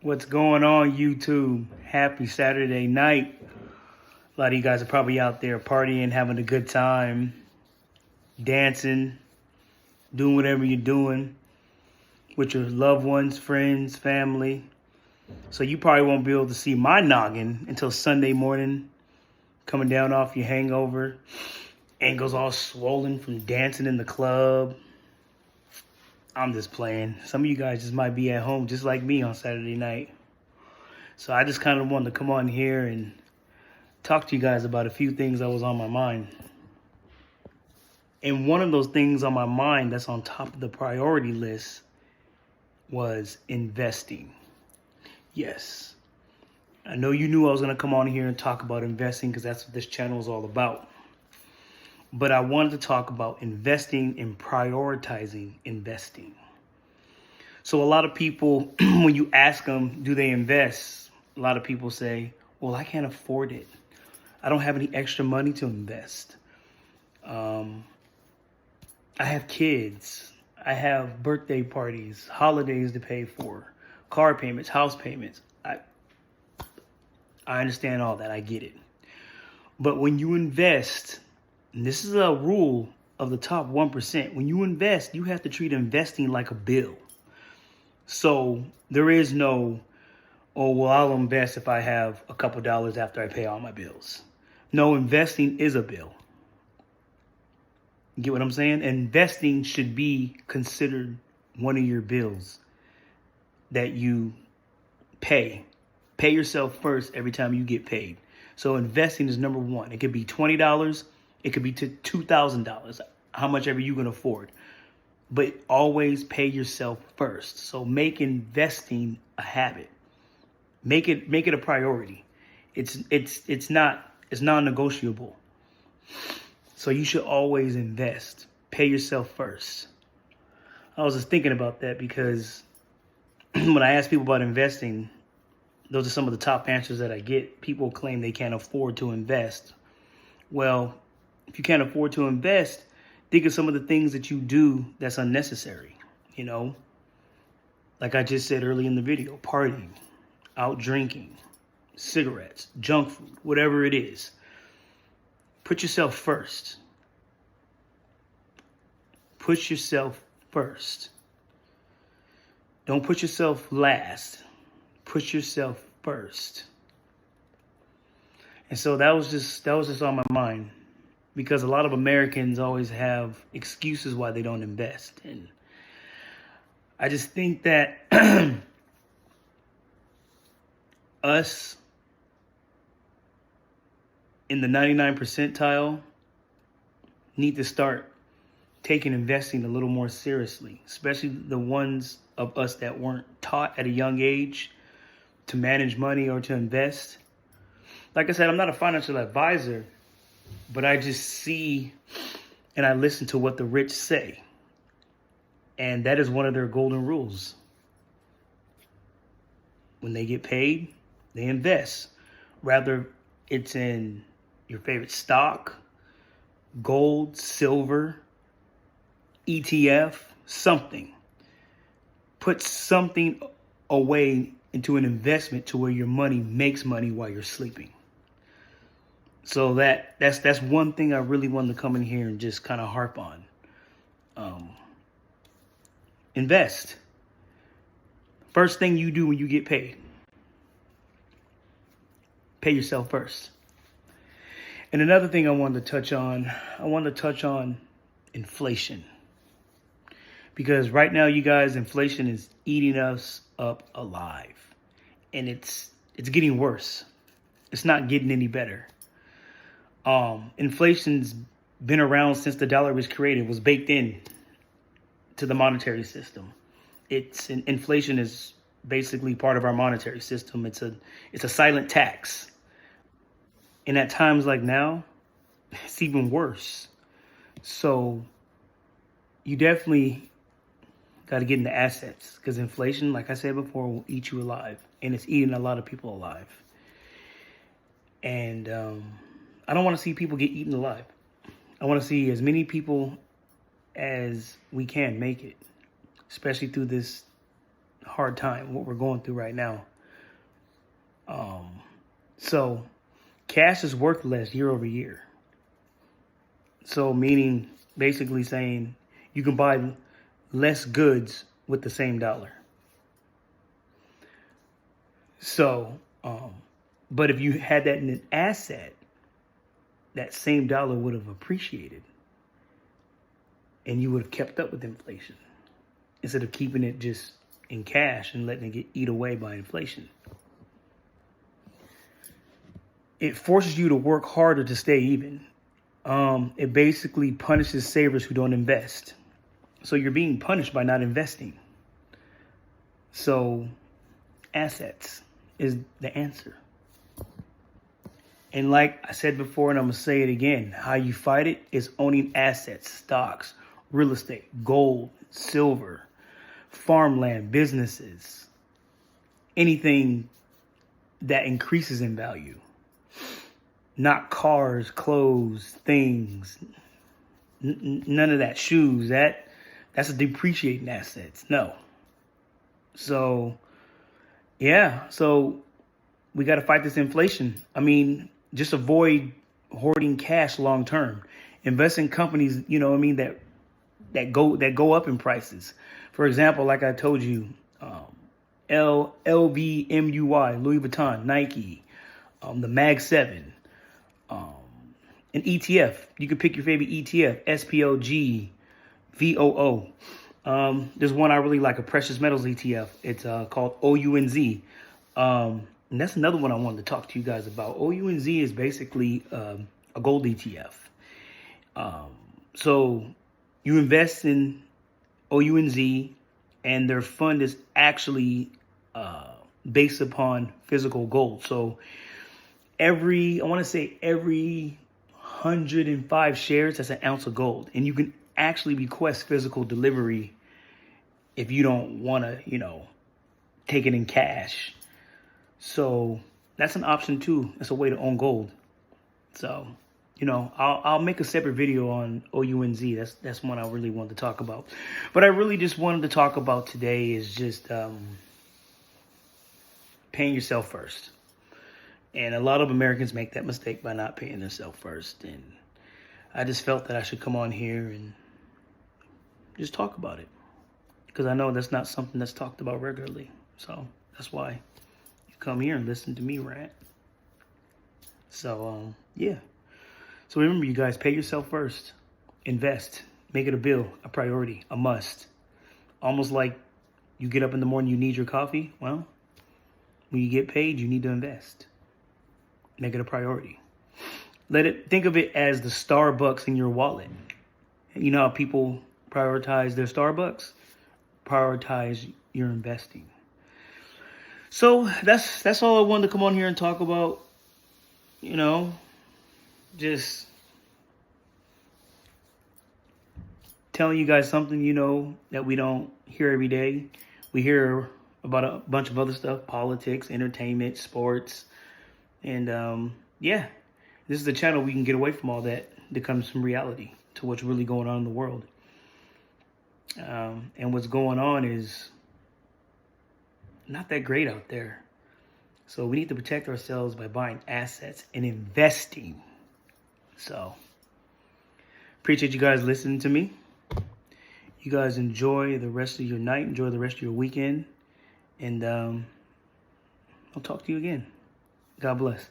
What's going on, YouTube? Happy Saturday night. A lot of you guys are probably out there partying, having a good time, dancing, doing whatever you're doing with your loved ones, friends, family. So you probably won't be able to see my noggin until Sunday morning, coming down off your hangover. Ankles all swollen from dancing in the club. I'm just playing. Some of you guys just might be at home just like me on Saturday night. So I just kind of wanted to come on here and talk to you guys about a few things that was on my mind. And one of those things on my mind that's on top of the priority list was investing. Yes. I know you knew I was going to come on here and talk about investing because that's what this channel is all about. But I wanted to talk about investing and prioritizing investing. So a lot of people, when you ask them, do they invest? A lot of people say, well, I can't afford it. I don't have any extra money to invest. I have kids. I have birthday parties, holidays to pay for, car payments, house payments. I understand all that. I get it. But when you invest, and this is a rule of the top 1%. When you invest, you have to treat investing like a bill. So there is no, oh, well, I'll invest if I have a couple dollars after I pay all my bills. No, investing is a bill. You get what I'm saying? Investing should be considered one of your bills that you pay. Pay yourself first every time you get paid. So investing is number one. It could be $20. It could be to $2,000, how much ever you can afford. But always pay yourself first. So make investing a habit. Make it a priority. It's non-negotiable. So you should always invest. Pay yourself first. I was just thinking about that because when I ask people about investing, those are some of the top answers that I get. People claim they can't afford to invest. Well, if you can't afford to invest, think of some of the things that you do that's unnecessary. You know, like I just said early in the video, partying, out drinking, cigarettes, junk food, whatever it is. Put yourself first. Put yourself first. Don't put yourself last. Put yourself first. And so that was just on my mind. Because a lot of Americans always have excuses why they don't invest. And I just think that us in the 99 percentile need to start taking investing a little more seriously, especially the ones of us that weren't taught at a young age to manage money or to invest. Like I said, I'm not a financial advisor, but I just see and I listen to what the rich say. And that is one of their golden rules. When they get paid, they invest. Rather, it's in your favorite stock, gold, silver, ETF, something. Put something away into an investment to where your money makes money while you're sleeping. So that's one thing I really wanted to come in here and just kind of harp on. Invest. First thing you do when you get paid. Pay yourself first. And another thing I wanted to touch on inflation. Because right now, you guys, inflation is eating us up alive. And it's getting worse. It's not getting any better. Inflation's been around since the dollar was created, was baked in to the monetary system. Inflation is basically part of our monetary system. It's a silent tax. And at times like now, it's even worse. So you definitely got to get into assets because inflation, like I said before, will eat you alive. And it's eating a lot of people alive. And I don't want to see people get eaten alive. I want to see as many people as we can make it, especially through this hard time, what we're going through right now. So cash is worth less year over year. So meaning basically saying you can buy less goods with the same dollar. So, but if you had that in an asset, that same dollar would have appreciated and you would have kept up with inflation instead of keeping it just in cash and letting it get eat away by inflation. It forces you to work harder to stay even. It basically punishes savers who don't invest. So you're being punished by not investing. So assets is the answer. And like I said before, and I'm going to say it again, how you fight it is owning assets, stocks, real estate, gold, silver, farmland, businesses, anything that increases in value. Not cars, clothes, things, none of that. Shoes, that's a depreciating assets. No. So, yeah. So we got to fight this inflation. I mean, just avoid hoarding cash long term. Invest in companies, that go up in prices. For example, like I told you, LVMUY, Louis Vuitton, Nike, the Mag 7. An ETF. You can pick your favorite ETF, SPOG, VOO. There's one I really like, a precious metals ETF. It's called OUNZ. And that's another one I wanted to talk to you guys about. OUNZ is basically a gold ETF. So you invest in OUNZ, and their fund is actually based upon physical gold. So every 105 shares, that's an ounce of gold. And you can actually request physical delivery if you don't want to, take it in cash. So that's an option too. That's a way to own gold. So, I'll make a separate video on OUNZ. That's one I really wanted to talk about. But I really just wanted to talk about today is just paying yourself first. And a lot of Americans make that mistake by not paying themselves first. And I just felt that I should come on here and just talk about it. Because I know that's not something that's talked about regularly. So that's why you come here and listen to me rant. So, yeah. So remember, you guys, pay yourself first. Invest. Make it a bill, a priority, a must. Almost like you get up in the morning, you need your coffee. Well, when you get paid, you need to invest. Make it a priority. Think of it as the Starbucks in your wallet. You know how people prioritize their Starbucks? Prioritize your investing. So that's all I wanted to come on here and talk about. Just telling you guys something, that we don't hear every day. We hear about a bunch of other stuff, politics, entertainment, sports. And this is the channel we can get away from all that comes from reality to what's really going on in the world. And what's going on is not that great out there. So we need to protect ourselves by buying assets and investing. So appreciate you guys listening to me. You guys enjoy the rest of your night. Enjoy the rest of your weekend. And I'll talk to you again. God bless.